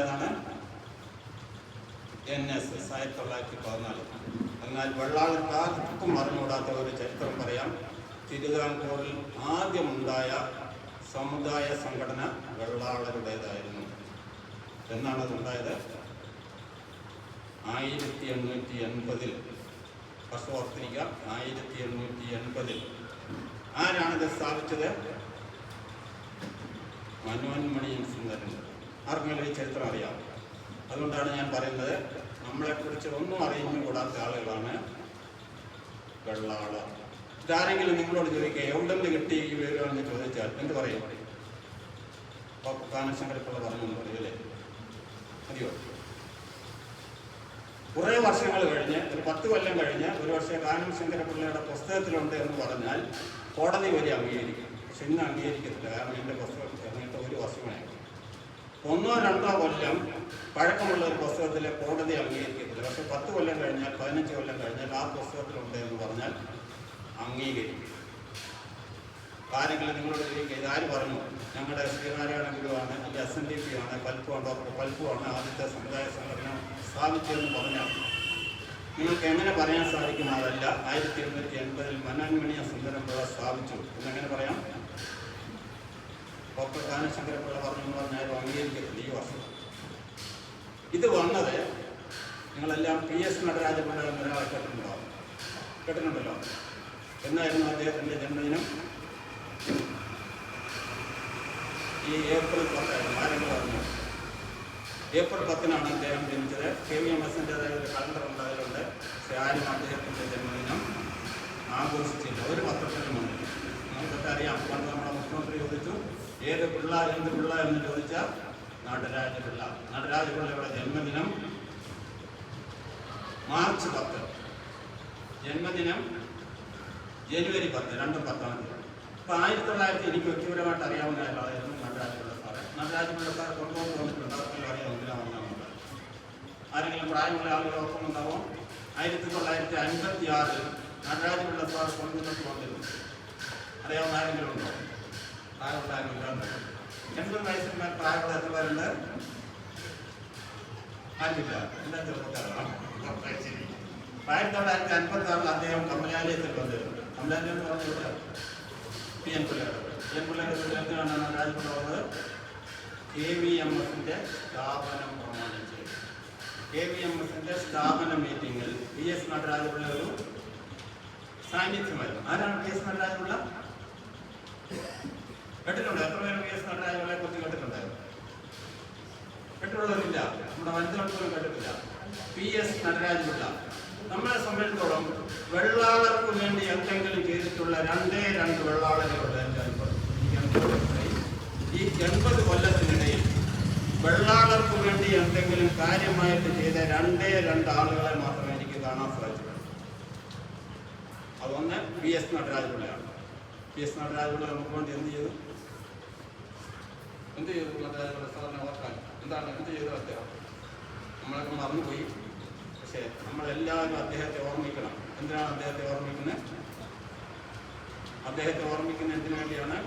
ഏതാണ്? NSS 1914. എന്നാൽ വെള്ളാളർക്കാർക്കും അറിഞ്ഞുകൂടാത്ത ഒരു ചരിത്രം പറയാം. തിരുവിതാംകൂറിൽ ആദ്യമുണ്ടായ സമുദായ സംഘടന വെള്ളാളരുടേതായിരുന്നു. എന്നാണ് അതുണ്ടായത്? 1880. ഫസ്റ്റ് ഓർത്തിരിക്കുക, 1880. ആരാണിത് സ്ഥാപിച്ചത്? മനോന്മണിയും സുന്ദരൻ. ആർക്കെങ്കിലും ഈ ചരിത്രം അറിയാം? അതുകൊണ്ടാണ് ഞാൻ പറയുന്നത്, നമ്മളെക്കുറിച്ച് ഒന്നും അറിഞ്ഞുകൂടാത്ത ആളുകളാണ് വെള്ളാളർ. ഇതാരെങ്കിലും നിങ്ങളോട് ചോദിക്കുക എവിടെന്ന് കിട്ടി ഈ വിവരമെന്ന് ചോദിച്ചാൽ എന്ത് പറയും? കാനശങ്കരപ്പിള്ള പറഞ്ഞു പറയൂല്ലേ? മതിയോ? കുറേ വർഷങ്ങൾ കഴിഞ്ഞ്, ഒരു 10 കൊല്ലം കഴിഞ്ഞ് ഒരു പക്ഷേ കാനം ശങ്കരപ്പിള്ളയുടെ പുസ്തകത്തിലുണ്ട് എന്ന് പറഞ്ഞാൽ കോടതി വരെ അംഗീകരിക്കും. പക്ഷെ ഇന്ന് അംഗീകരിക്കത്തില്ല. കാരണം എൻ്റെ പുസ്തകം ഇറങ്ങിയിട്ട് 1 വർഷമായി. 1-2 കൊല്ലം പഴക്കമുള്ള ഒരു പുസ്തകത്തിലെ കോടതി അംഗീകരിക്കത്തില്ല. പക്ഷെ 10 കൊല്ലം കഴിഞ്ഞാൽ, 15 കൊല്ലം കഴിഞ്ഞാൽ ആ പുസ്തകത്തിലുണ്ട് എന്ന് പറഞ്ഞാൽ അംഗീകരിക്കും. ആരെങ്കിലും നിങ്ങളോട് ചോദിക്കുക ഇതാര് പറഞ്ഞു? ഞങ്ങളുടെ ശ്രീനാരായണ ഗുരുവാണ്, അല്ലെങ്കിൽ SNDP ആണ്, ഡോക്ടർ പൽപ്പുവാണ് ആദ്യത്തെ സമുദായ സംഘടന സ്ഥാപിച്ചതെന്ന് പറഞ്ഞാൽ നിങ്ങൾക്ക് എങ്ങനെ പറയാൻ സാധിക്കും? അതല്ല, 1880 മനോന്മണിയ സുന്ദരംപിള്ള സ്ഥാപിച്ചു എന്നെങ്ങനെ പറയാം? ഡോക്ടർ കാനശങ്കരപ്പിള്ള പറഞ്ഞു എന്ന് പറഞ്ഞാൽ അംഗീകരിക്കത്തില്ല ഈ വർഷം. ഇത് വന്നത് നിങ്ങളെല്ലാം PS നടരാജപിള്ള എന്നൊരാളെ കേട്ടിട്ടുണ്ടല്ലോ. എന്നായിരുന്നു അദ്ദേഹത്തിൻ്റെ ജന്മദിനം? ഈ ഏപ്രിൽ 10 ആരെങ്കിലും പറഞ്ഞു? ഏപ്രിൽ 10 അദ്ദേഹം ജനിച്ചത്. KVMSൻ്റെതായ ഒരു കലണ്ടർ ഉണ്ടായതുകൊണ്ട് പക്ഷെ ആരും അദ്ദേഹത്തിൻ്റെ ജന്മദിനം ആഘോഷിച്ചില്ല. ഒരു പത്രത്തിന് മുന്നിൽ നമുക്കൊക്കെ അറിയാം. പണ്ട് നമ്മുടെ മുഖ്യമന്ത്രി ചോദിച്ചു ഏത് പിള്ള, എന്ത് പിള്ള എന്ന് ചോദിച്ചാൽ നടരാജപിള്ള. നടരാജപിള്ളയുടെ ജന്മദിനം മാർച്ച് 10, ജന്മദിനം ജനുവരി 10, രണ്ടും 10-ാം തീയതി. അപ്പോൾ 1900 എനിക്ക് വ്യക്തിപരമായിട്ട് അറിയാവുന്ന ആളായിരുന്നു നടരാജപിള്ള സാറ്. നടരാജപിള്ള സാർ കൊണ്ടുപോകുന്ന തോന്നിട്ടുണ്ട്, അവർക്കെല്ലാം അറിയാം എന്തിനാണെന്നാണ്. ആരെങ്കിലും പ്രായമുള്ള ആളുകളൊപ്പം ഉണ്ടാവും. 1956 നടരാജപിള്ള സാർ കൊണ്ടുവന്നിട്ട് വന്നിരുന്നു. അറിയാവുന്ന ആരെങ്കിലും ഉണ്ടോ? പ്രായമുള്ള ആരെങ്കിലും 80 വയസ്സിന് മേൽ പ്രായമുള്ള എത്ര പേരുണ്ട്? ആരില്ല, എല്ലാ ചെറുപ്പക്കാരാണ്. 1956 അദ്ദേഹം കമലാലയത്തിൽ വന്നിരുന്നു. കമലാലയം എന്ന് പറഞ്ഞത് PN പിള്ളയുടെ നടരാജപിള്ള വന്നത് KVMSൻ്റെ സ്ഥാപനം പ്രമാണിച്ച്. KVMSൻ്റെ സ്ഥാപന മീറ്റിങ്ങിൽ PS നടരാജപിള്ള ഒരു സാന്നിധ്യമായിരുന്നു. ആരാണ് PS നടരാജപിള്ള? കേട്ടിട്ടുണ്ടോ? എത്ര പേര് PS നടരാജപിള്ളയെ കുറിച്ച് കേട്ടിട്ടുണ്ടായിരുന്നു? കേട്ടിട്ടുള്ളവരില്ല. നമ്മുടെ വനിതകൾക്കൊന്നും കേട്ടിട്ടില്ല. PS നടരാജപിള്ള നമ്മളെ സംബന്ധിച്ചിടത്തോളം വെള്ളാളർക്ക് വേണ്ടി എന്തെങ്കിലും ചെയ്തിട്ടുള്ള 2 വെള്ളാളകളുണ്ട്. എൻ്റെ അനുഭവം ഈ 80 കൊല്ലത്തിനിടയിൽ വെള്ളാളർക്ക് വേണ്ടി എന്തെങ്കിലും കാര്യമായിട്ട് ചെയ്ത 2 ആളുകളെ മാത്രമേ എനിക്ക് കാണാൻ സാധിച്ചിട്ടുള്ളൂ. അതൊന്ന് PS നടരാജപിള്ളയാണ്. PS നടരാജപിള്ള നമുക്ക് വേണ്ടി എന്ത് ചെയ്തു? നടരാജപിള്ള സാറിനെ ഓർക്കാൻ എന്ത് ചെയ്തു അദ്ദേഹം? നമ്മളൊക്കെ മറന്നുപോയി. പക്ഷേ നമ്മളെല്ലാവരും അദ്ദേഹത്തെ ഓർമ്മിക്കണം. എന്തിനാണ് അദ്ദേഹത്തെ ഓർമ്മിക്കുന്നത്? അദ്ദേഹത്തെ ഓർമ്മിക്കുന്ന എന്തിനു വേണ്ടിയാണ്?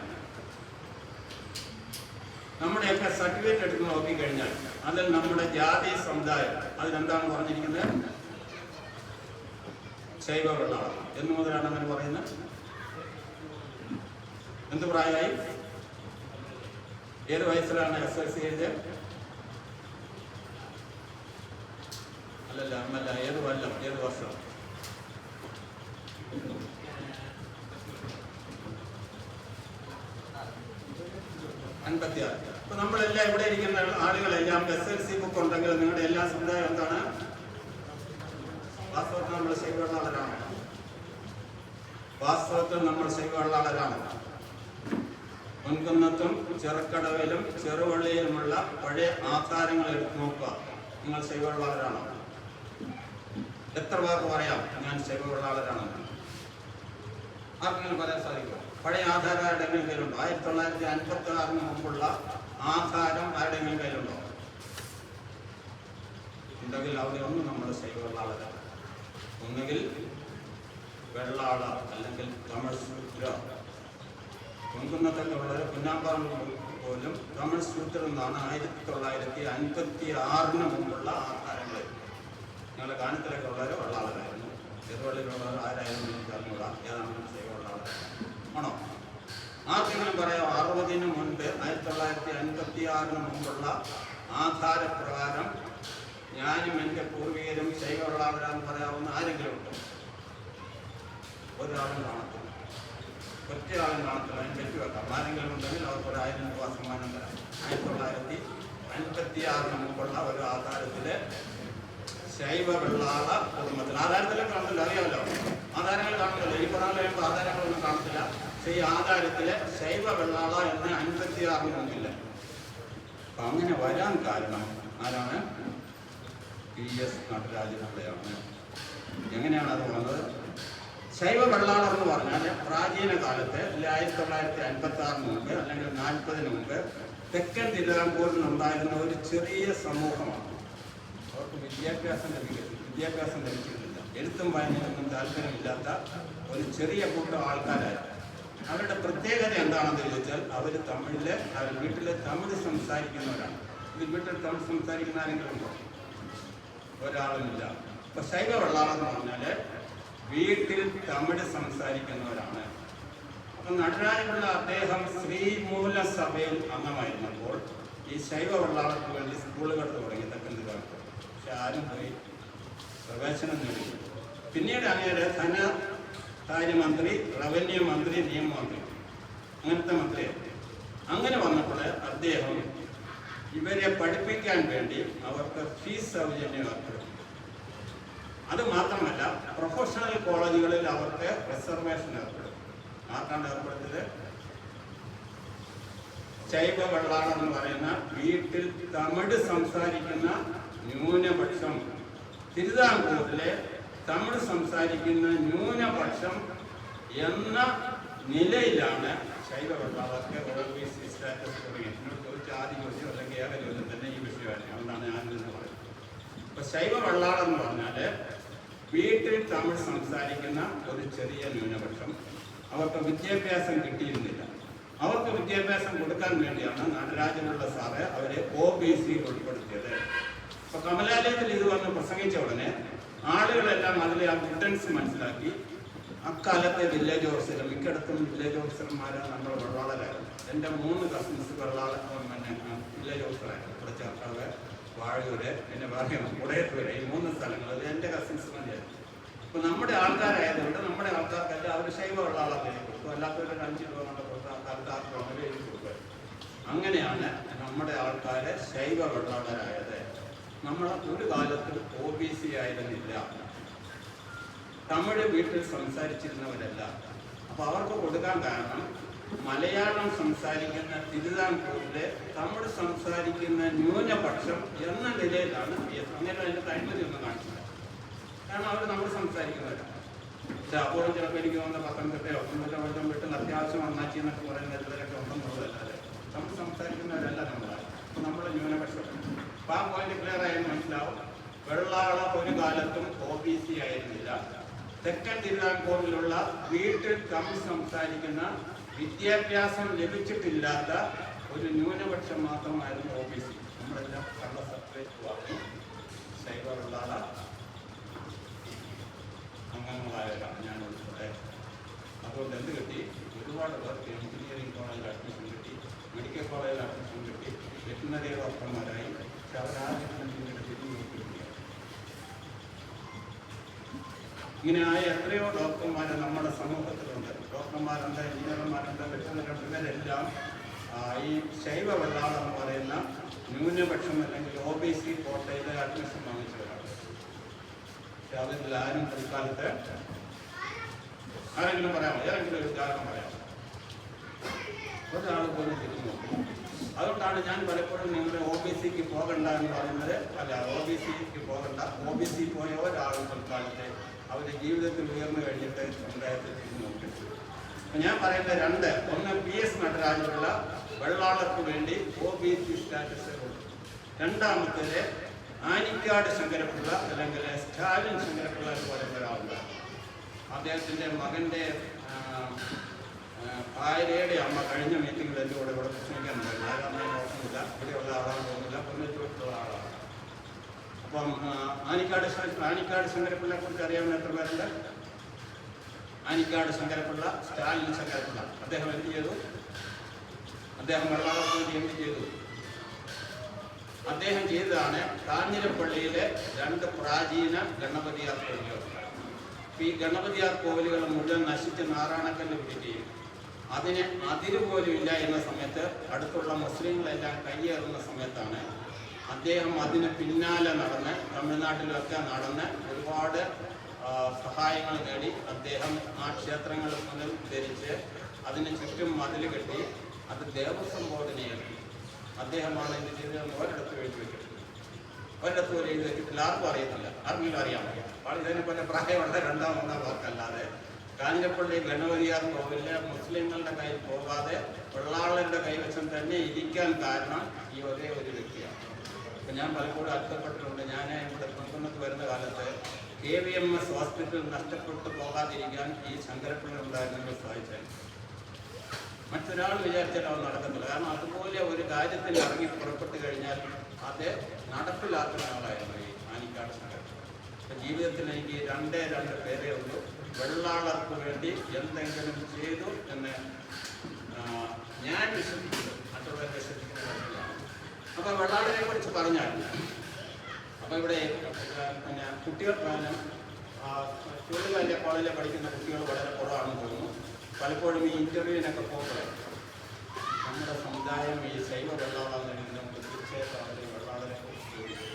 നമ്മുടെയൊക്കെ സർട്ടിഫിക്കറ്റ് എടുത്ത് നോക്കിക്കഴിഞ്ഞാൽ അതിൽ നമ്മുടെ ജാതി സമുദായം അതിലെന്താണ് പറഞ്ഞിരിക്കുന്നത്? ശൈവ വെള്ളാളർ. എന്നു മുതലാണ് അങ്ങനെ പറയുന്നത്? എന്ത് പ്രായമായി? ഏത് വയസ്സിലാണ് SLC എഴുതിയത്? അല്ലല്ല, ഏത് കൊല്ലം, ഏത് വർഷം? 56. അപ്പൊ നമ്മളെല്ലാം ഇവിടെ ഇരിക്കുന്ന ആളുകളെല്ലാം SLC ബുക്ക് ഉണ്ടെങ്കിൽ നിങ്ങളുടെ എല്ലാ സമുദായം എന്താണ്? വാസ്തവത്തിൽ നമ്മൾ ശൈവവെള്ളാളരാണ്. മുൻകുന്നത്തും ചെറുക്കടവിലും ചെറുവള്ളിയിലുമുള്ള പഴയ ആചാരങ്ങൾ എടുത്ത് നോക്കുക. നിങ്ങൾ ശൈവവെള്ളാളരാണോ? എത്ര പേർക്ക് പറയാം ഞാൻ ശൈവവെള്ളാളരാണെന്ന്? ആർക്കെങ്കിലും പറയാൻ സാധിക്കുമോ? പഴയ ആധാരം ആരുടെങ്കിലും കയ്യിലുണ്ടോ? 1956 മുമ്പുള്ള ആധാരം ആരുടെങ്കിലും കയ്യിലുണ്ടോ? ഉണ്ടെങ്കിൽ അവിടെ ഒന്നും നമ്മുടെ ശൈവവെള്ളാളരാണ്. ഒന്നുകിൽ വെള്ളാള അല്ലെങ്കിൽ തമിഴ്. മുൻകുന്നത്തൊക്കെ ഉള്ളത് പുന്നാമ്പറമ്പ് പോലും തമിഴ് സൂത്രം എന്നാണ് 1956 മുമ്പുള്ള ആധാരങ്ങൾ. ഞങ്ങളുടെ കാനത്തിലൊക്കെ ഉള്ളവർ വെള്ളാളരായിരുന്നു, ചെറുവള്ളിയിലുള്ളവർ ആരായിരുന്നു എനിക്ക് അറിഞ്ഞൂടാ, ഏതാണെങ്കിലും ശൈവവെള്ളാളരായിരുന്നു ആണോ? ആർക്കെങ്കിലും പറയാം 60 മുൻപ് 1956 മുമ്പുള്ള ആധാരപ്രകാരം ഞാനും എൻ്റെ പൂർവികരും ശൈവവെള്ളാളരാന്ന് പറയാവുന്ന ആരെങ്കിലും ഉണ്ടോ? ഒരാളും കാണത്തില്ല, ഒറ്റയാളും കാണത്തില്ല. അതിന് തെറ്റി വെക്കാം. ആരെങ്കിലും ഉണ്ടെങ്കിൽ അവർക്ക് ഒരു 1000 രൂപ സമ്മാനം തരാം. 1956 മുമ്പുള്ള ഒരു ആധാരത്തില് ശൈവ വെള്ളാള കുടുംബത്തിൽ, ആധാരത്തിലൊക്കെ കാണത്തില്ല, അറിയാമല്ലോ, ആധാരങ്ങൾ കാണുന്നില്ല. ഈ പറഞ്ഞ കഴിയുമ്പോൾ ആധാരങ്ങളൊന്നും കാണത്തില്ല. പക്ഷേ ഈ ആധാരത്തില് ശൈവ വെള്ളാള എന്ന് 56 മുമ്പില്ല. അപ്പൊ അങ്ങനെ വരാൻ കാരണം ആരാണ്? PS നടരാജപിള്ളയാണ്. എങ്ങനെയാണ് അത് വന്നത്? ശൈവ വെള്ളാളർ എന്ന് പറഞ്ഞാൽ പ്രാചീന കാലത്ത് 1956 മുമ്പ് അല്ലെങ്കിൽ 40 മുമ്പ് തെക്കൻ തിരുവിതാംകൂറിൽ ഉണ്ടായിരുന്ന ഒരു ചെറിയ സമൂഹമാണ്. അവർക്ക് വിദ്യാഭ്യാസം ലഭിച്ചിട്ടില്ല, എഴുത്തും വായനയൊന്നും താല്പര്യമില്ലാത്ത ഒരു ചെറിയ കൂട്ടം ആൾക്കാരായിരുന്നു. അവരുടെ പ്രത്യേകത എന്താണെന്ന് ചോദിച്ചാൽ അവർ വീട്ടിലെ തമിഴ് സംസാരിക്കുന്നവരാണ്. വീട്ടിൽ തമിഴ് സംസാരിക്കുന്ന ആരെങ്കിലും ഉണ്ടോ? ഒരാളുമില്ല. ഇപ്പൊ ശൈവ വെള്ളാളർ എന്ന് പറഞ്ഞാല് വീട്ടിൽ തമിഴ് സംസാരിക്കുന്നവരാണ്. അപ്പൊ നടരാജപിള്ള അദ്ദേഹം ശ്രീമൂല സഭയിൽ അംഗമായിരുന്നപ്പോൾ ഈ ശൈവ വെള്ളാളർക്ക് വേണ്ടി സ്കൂളുകൾ തുടങ്ങി തെക്കൻ തിരുവിതാംകൂർ. പക്ഷെ ആരും പോയി പ്രവേശനം നേടി. പിന്നീട് അങ്ങേര് ധനകാര്യമന്ത്രി, റവന്യൂ മന്ത്രി, നിയമമന്ത്രി, അങ്ങനത്തെ മന്ത്രിയായിരുന്നു. അങ്ങനെ വന്നപ്പോൾ അദ്ദേഹം ഇവരെ പഠിപ്പിക്കാൻ വേണ്ടി അവർക്ക് ഫീസ് സൗജന്യം ഏർപ്പെടുത്തി. അത് മാത്രമല്ല പ്രൊഫഷണൽ കോളേജുകളിൽ അവർക്ക് റിസർവേഷൻ ഏർപ്പെടുത്തി. ആർക്കാണ് ഏർപ്പെടുത്തിയത്? ശൈവ വെള്ളാളർ എന്ന് പറയുന്ന വീട്ടിൽ തമിഴ് സംസാരിക്കുന്ന ന്യൂനപക്ഷം, തിരുവിതാംകൂറിലെ തമിഴ് സംസാരിക്കുന്ന ന്യൂനപക്ഷം എന്ന നിലയിലാണ് ശൈവ വെള്ളാളർക്ക് OBC സ്റ്റാറ്റസ് തുടങ്ങിയത്. എന്നോട് ചോദിച്ച ആദ്യ ചോദ്യം അല്ലെങ്കിൽ ഏക ചോദ്യം തന്നെ ഈ വിഷയമാണ്. അതുകൊണ്ടാണ് ഞാൻ എന്ന് പറയുന്നത്. ഇപ്പൊ ശൈവ വെള്ളാളർ എന്ന് പറഞ്ഞാല് വീട്ടിൽ തമിഴ് സംസാരിക്കുന്ന ഒരു ചെറിയ ന്യൂനപക്ഷം, അവർക്ക് വിദ്യാഭ്യാസം കിട്ടിയിരുന്നില്ല. അവർക്ക് വിദ്യാഭ്യാസം കൊടുക്കാൻ വേണ്ടിയാണ് നടരാജപിള്ള സാറ് അവരെ OBC ഉൾപ്പെടുത്തിയത്. അപ്പൊ കമലാലയത്തിൽ ഇത് വന്ന് പ്രസംഗിച്ച ഉടനെ ആളുകളെല്ലാം അതിലെ ആ ഗുഡൻസ് മനസ്സിലാക്കി. അക്കാലത്തെ വില്ലേജ് ഓഫീസർ, മിക്കയിടത്തും വില്ലേജ് ഓഫീസർമാരാണ് നമ്മൾ വെള്ളാളരായിരുന്നു. എൻ്റെ 3 കസിൻസ് വില്ലേജ് ഓഫീസറായിരുന്നു. ഇവിടെ ചേർക്കാവ്, വാഴൂര്, പിന്നെ പറയാം കുടയത്തൂര്, ഈ 3 സ്ഥലങ്ങളിൽ എൻ്റെ കസിൻസ് തന്നെയായിരുന്നു. അപ്പൊ നമ്മുടെ ആൾക്കാരായതുകൊണ്ട് നമ്മുടെ ആൾക്കാർക്കല്ല അവർ ശൈവ വെള്ളാളർ എഴുതി കൊടുത്തു. അല്ലാത്തവരെ 5 രൂപ കൊണ്ട് കൊടുത്ത ആൾക്കാർക്ക് 6 രൂപ എഴുതി കൊടുക്കുക. അങ്ങനെയാണ് നമ്മുടെ ആൾക്കാരെ ശൈവ വെള്ളാളരായത്. നമ്മൾ ഒരു കാലത്ത് OBC ആയിരുന്നില്ല, തമിഴ് വീട്ടിൽ സംസാരിച്ചിരുന്നവരല്ല. അപ്പൊ അവർക്ക് കൊടുക്കാൻ കാരണം മലയാളം സംസാരിക്കുന്ന തിരുവിതാംകൂറിലെ തമിഴ് സംസാരിക്കുന്ന ന്യൂനപക്ഷം എന്ന നിലയിലാണ് PS. അങ്ങനെ അതിൻ്റെ താല്പര്യമൊന്നും കാണിച്ചില്ല. കാരണം അവർ നമ്മൾ സംസാരിക്കുന്നവരാണ്. പക്ഷെ അപ്പോഴും ചിലപ്പോൾ എനിക്ക് തോന്നുന്ന പത്തനംതിട്ടയോ ഒന്നും വീട്ടിൽ അത്യാവശ്യം നന്നാക്കി എന്നൊക്കെ പറയുന്ന ചിലരൊക്കെ ഉണ്ടെന്നുള്ളതല്ലാതെ തമിഴ് സംസാരിക്കുന്നവരല്ല നമ്മളാണ്. അപ്പൊ നമ്മൾ ന്യൂനപക്ഷം. അപ്പൊ ആ പോയിന്റ് ക്ലിയർ ആയെന്ന് മനസ്സിലാവും. വെള്ളാള ഒരു കാലത്തും OBC ആയിരുന്നില്ല. തെക്കൻ തിരുവിതാംകൂറിലുള്ള വീട്ടിൽ തമിഴ് സംസാരിക്കുന്ന വിദ്യാഭ്യാസം ലഭിച്ചിട്ടില്ലാത്ത ഒരു ന്യൂനപക്ഷം മാത്രമായിരുന്നു OBC. നമ്മളെല്ലാം കള്ള സെപ്പറേറ്റ് വാങ്ങി ശൈവ വെള്ളാള അംഗങ്ങളായവരാണ്, ഞാൻ ഉൾപ്പെടെ. അതുകൊണ്ട് എന്ത് കിട്ടി? ഒരുപാട് പേർക്ക് എഞ്ചിനീയറിംഗ് കോളേജിൽ അഡ്മിഷൻ കിട്ടി, മെഡിക്കൽ കോളേജിൽ അഡ്മിഷൻ കിട്ടി, വെറ്റിനറി ഡോക്ടർമാരായി. പക്ഷെ അവരാരും പിന്നീട് തിരിഞ്ഞു. ഇങ്ങനെയായ എത്രയോ ഡോക്ടർമാരെ നമ്മുടെ സമൂഹത്തിലുണ്ട്. ഡോക്ടർമാരുണ്ട്, എഞ്ചിനീയർമാരുണ്ട്, വെറ്റിനറി, ഇവരെല്ലാം ഈ ശൈവ വെള്ളാളർ എന്ന് പറയുന്ന ന്യൂനപക്ഷം അല്ലെങ്കിൽ OBC കോട്ടയിൽ അഡ്മിഷൻ വാങ്ങിച്ചവരാണ്. പക്ഷെ അതിൽ ആരും പിൽക്കാലത്ത് ആരെങ്കിലും പറയാമോ? ഏതെങ്കിലും ഒരു കാരണം പറയാമോ? ഒരാൾ പോലും തിരിഞ്ഞു നോക്കും. അതുകൊണ്ടാണ് ഞാൻ പലപ്പോഴും നിങ്ങൾ OBCക്ക് പോകണ്ട എന്ന് പറയുന്നത്. അല്ല, OBCക്ക് പോകണ്ട. OBC പോയ ഒരാളും പിൽക്കാലത്തെ അവരുടെ ജീവിതത്തിൽ ഉയർന്നു കഴിഞ്ഞിട്ട് സമുദായത്തിൽ തിരിഞ്ഞു നോക്കിയിട്ടുണ്ട്. അപ്പം ഞാൻ പറയുന്നത് 2. ഒന്ന്, PS നടരാജപിള്ള വെള്ളാളർക്ക് വേണ്ടി OBC സ്റ്റാറ്റസ് കൊടുത്തു. രണ്ടാമത്തേത് ആനിക്കാട് ശങ്കരപിള്ള അല്ലെങ്കിൽ സ്റ്റാലിൻ ശങ്കരപിള്ള എന്ന് പറയുന്ന ഒരാളുണ്ട്. അദ്ദേഹത്തിൻ്റെ മകൻ്റെ ഭാര്യയുടെ അമ്മ കഴിഞ്ഞ മീറ്റിങ്ങിൽ എൻ്റെ കൂടെ ഇവിടെ പ്രശ്നിക്കാനുണ്ടായിരുന്നു. ആരാണെന്ന് ഓർക്കുന്നില്ല, ഇവിടെയുള്ള ആളാണെന്ന് തോന്നുന്നില്ല, പൊന്നൂറ്റുള്ള ആളാണ്. അപ്പം ആനിക്കാട് ശങ്കരപ്പിള്ളയെ കുറിച്ച് അറിയാവുന്ന എത്ര പേരുണ്ട്? ആനിക്കാട് ശങ്കരപ്പിള്ള, സ്റ്റാലിൻ ശങ്കരപ്പിള്ള. അദ്ദേഹം എന്ത് ചെയ്തു? അദ്ദേഹം വെള്ളാളത്തിന് വേണ്ടി എന്ത് ചെയ്തു? അദ്ദേഹം ചെയ്തതാണ് കാഞ്ഞിരപ്പള്ളിയിലെ 2 പ്രാചീന ഗണപതിയാർ കോവിലുകൾ. ഈ ഗണപതിയാർ കോവിലുകൾ മുഴുവൻ നശിച്ച് നാറാണക്കല്ല് പിടിക്കുകയും അതിന് അതിരുപോലും ഇല്ല എന്ന സമയത്ത് അടുത്തുള്ള മുസ്ലിങ്ങളെല്ലാം കയ്യേറുന്ന സമയത്താണ് അദ്ദേഹം അതിന് പിന്നാലെ നടന്ന് തമിഴ്നാട്ടിലൊക്കെ നടന്ന് ഒരുപാട് സഹായങ്ങൾ നേടി അദ്ദേഹം ആ ക്ഷേത്രങ്ങൾ പുനരുദ്ധരിച്ച് അതിന് ചുറ്റും മതിൽ കെട്ടി അത് ദേവസ്വം ബോർഡിനെ ഏൽപ്പി. അദ്ദേഹമാണ് ഇത് ചെയ്തതെന്ന് ഒരിടത്ത് എഴുതി വെക്കുന്നത്. ഒരിടത്ത് പോലും എഴുതി വെച്ചിട്ടില്ല. ആർക്കും അറിയത്തില്ല. ആർക്കെങ്കിലും അറിയാൻ പറ്റും. ഇതിനെ പോലെ പ്രായമുള്ള 2-3 പേർക്കല്ലാതെ കാഞ്ഞിരപ്പള്ളി ഗണപതിയാർ കോവിലിലെ മുസ്ലിങ്ങളുടെ കയ്യിൽ പോകാതെ വെള്ളാളരുടെ കൈവശം തന്നെ ഇരിക്കാൻ കാരണം ഈ ഒരേ ഒരു വ്യക്തിയാണ്. ഇപ്പം ഞാൻ പലപ്പോഴും അത്ഭുതപ്പെട്ടിട്ടുണ്ട്. ഞാൻ ഇവിടെ കുന്നത്ത് വരുന്ന കാലത്ത് KVMS ഹോസ്പിറ്റൽ നഷ്ടപ്പെട്ടു പോകാതിരിക്കാൻ ഈ ശങ്കരപ്പിള്ള ഉണ്ടായിരുന്നെങ്കിൽ സഹായിച്ചാൽ മറ്റൊരാൾ വിചാരിച്ചാൽ അത് നടക്കത്തില്ല. കാരണം അതുപോലെ ഒരു കാര്യത്തിൽ ഇറങ്ങി പുറപ്പെട്ടു കഴിഞ്ഞാൽ അത് നടപ്പിലാക്കുന്ന ആളായിരുന്നു ഈ ആനിക്കാട് ശങ്കരപ്പിള്ള. അപ്പം ജീവിതത്തിൽ എനിക്ക് 2 പേരേ ഉള്ളൂ. വെള്ളാളർക്ക് വേണ്ടി എന്തെങ്കിലും ചെയ്തു എന്ന് ഞാൻ വിശ്വസിക്കുന്നു, മറ്റുള്ളവരെ വിശ്വസിക്കുന്നതല്ല. അപ്പോൾ വെള്ളാളരെ കുറിച്ച് പറഞ്ഞാൽ അപ്പോൾ ഇവിടെ പിന്നെ കുട്ടികൾ സ്കൂളിലെ കോളേജിൽ പഠിക്കുന്ന കുട്ടികൾ വളരെ കുറവാണെന്ന് തോന്നുന്നു. പലപ്പോഴും ഈ ഇൻ്റർവ്യൂവിനൊക്കെ പോകുമ്പോൾ നമ്മുടെ സമുദായം ഈ ശൈവ വെള്ളാളാണെങ്കിലും നമുക്ക് തീർച്ചയായിട്ടും അവരെ വെള്ളാളരെ കുറിച്ച് ചോദിക്കും.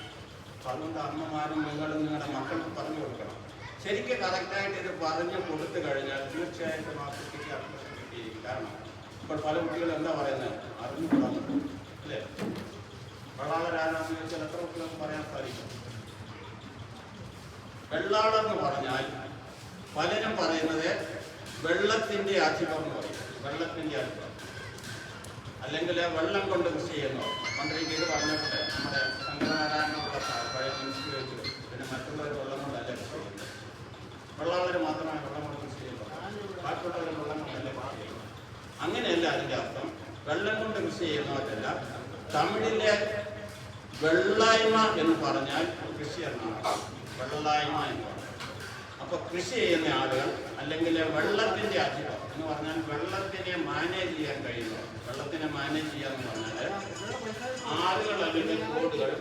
അപ്പോൾ അതുകൊണ്ട് അമ്മമാരും നിങ്ങളുടെ മക്കൾക്ക് പറഞ്ഞു കൊടുക്കണം. ശരിക്കും കറക്റ്റായിട്ട് ഇത് പറഞ്ഞു കൊടുത്തു കഴിഞ്ഞാൽ തീർച്ചയായിട്ടും ആ കുട്ടിക്ക് അർത്ഥം കിട്ടിയിരിക്കും. കാരണം ഇപ്പോൾ പല കുട്ടികളും എന്താ പറയുന്നത് അറിഞ്ഞുകൂടാൻ അല്ലേ? വെള്ളാളരാണെന്ന് ചോദിച്ചാൽ എത്ര കുട്ടികൾക്ക് പറയാൻ സാധിക്കും? വെള്ളാളെന്ന് പറഞ്ഞാൽ പലരും പറയുന്നത് വെള്ളത്തിൻ്റെ അധിപം എന്ന് പറയും. വെള്ളത്തിൻ്റെ അധിപം അല്ലെങ്കിൽ വെള്ളം കൊണ്ട് കൃഷി ചെയ്യുന്നു. മന്ത്രിക്ക് ഇത് പറഞ്ഞപ്പോട്ടെ നമ്മുടെ ശങ്കരനാരായണനുള്ള പഴയ മിനിസ്റ്റർ വെച്ചു. പിന്നെ മറ്റുള്ളവർ വെള്ളം കൊണ്ടല്ല കൃഷി ചെയ്യുന്നത്. വെള്ളാളർ മാത്രമാണ് വെള്ളം കൊണ്ട് കൃഷി ചെയ്യുന്നത്. ബാക്കിയുള്ളവർ വെള്ളം കൊണ്ടല്ല കൃഷി ചെയ്യുന്നത്. അങ്ങനെയല്ല അതിൻ്റെ അർത്ഥം. വെള്ളം കൊണ്ട് കൃഷി ചെയ്യുന്നവരല്ല. തമിഴിലെ വെള്ളായ്മ എന്ന് പറഞ്ഞാൽ കൃഷി എന്നാണ്. വെള്ളായ്മ എന്ന് പറഞ്ഞാൽ അപ്പോൾ കൃഷി ചെയ്യുന്ന ആളുകൾ അല്ലെങ്കിൽ വെള്ളത്തിൻ്റെ അധികം എന്ന് പറഞ്ഞാൽ വെള്ളത്തിനെ മാനേജ് ചെയ്യാൻ കഴിയുന്നു. വെള്ളത്തിനെ മാനേജ് ചെയ്യാന്ന് പറഞ്ഞാൽ ആളുകൾ അല്ലെങ്കിൽ തോടുകൾ